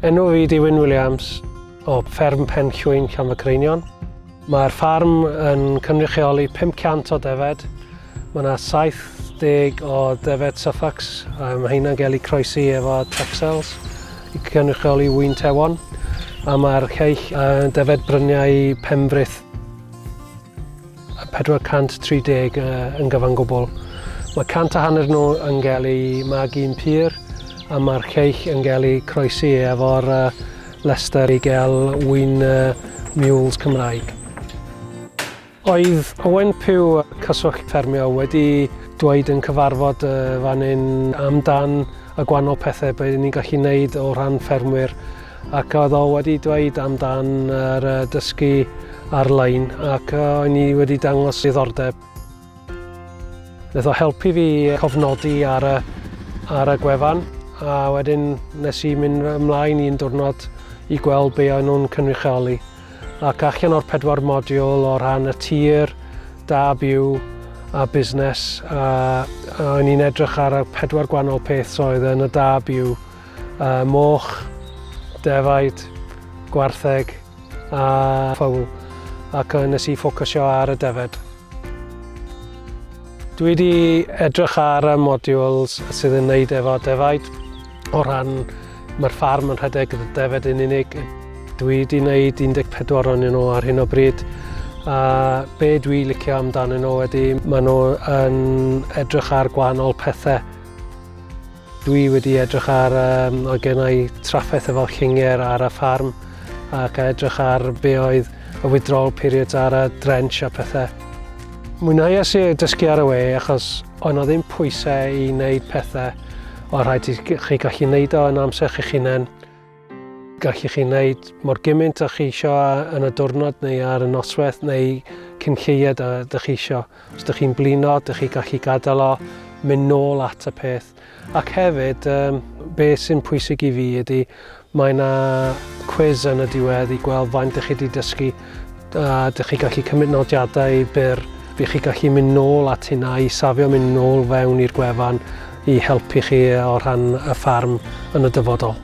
Enw fi ydy Wyn Williams o fferm Pen Llwyn Llanfacreinion. Mae'r ffarm yn cynrychioli 500 o defed. Mae yna 70 o defed Suffolks. Mae heina'n cael eu croesi efo texels i cynrychioli wŷn tewon. A mae'r lleill defed bryniau Penfrith 430 yn gyfan gwbl. Mae 150 nhw yn cael eu magu'n pyr, a mae'r lleill yn cael eu croesi efo'r Leicester i gael wŷn mules Cymraeg. Oedd Owen Pugh Cyswllt Ffermio wedi dweud yn cyfarfod fan hyn amdan y gwahanol pethau beth ni'n gallu gwneud o ran ffermwyr, ac oedd o wedi dweud amdan yr dysgu ar-lein, ac o'n i wedi dangos diddordeb. Wnaeth o helpu fi cofnodi ar y gwefan, a wedyn nes i mynd ymlaen i'n diwrnod i gweld be o'n nhw'n cynrychioli. Ac allan o'r 4 modiwl o ran y tir, da byw a busnes, a o'n i'n edrych ar y 4 gwahanol peth oedd yn y da byw. Moch, defaid, gwartheg a ffwl, ac nes i ffocysio ar y defed. Dwi wedi edrych ar y modiwls sydd yn wneud efo defaid o ran mae'r ffarm yn rhedeg y defed yn unig. Dwi wedi gwneud 14 ohonyn nhw ar hyn o bryd. A be dwi'n licio amdanyn nhw ydy maen nhw yn edrych ar gwahanol pethau. Dwi wedi edrych ar, oedd gennau trafferth efo llinger ar y ffarm, ac edrych ar be oedd y withdrawal periods ar y drench a pethau. Mwynhauais i dysgu ar y we achos oedd ddim pwysau i wneud pethau o rhaid i chi gallu wneud o yn amser chi'ch hunain. Gallu chi wneud mor gymaint â chi isio yn y diwrnod neu ar y noswaith neu cyn lleied ydych chi isio. Os ydych chi'n blino, ydych chi gallu gadael o mynd nôl at y peth. Ac hefyd, beth sy'n pwysig i fi ydy mae yna quiz yn y diwedd i gweld faint ydych chi wedi dysgu. Ydych chi gallu cymryd nodiadau byr. Bydd chi gallu mynd nôl at hynna i safio mynd nôl fewn i'r gwefan i helpu chi o ran y ffarm yn y dyfodol.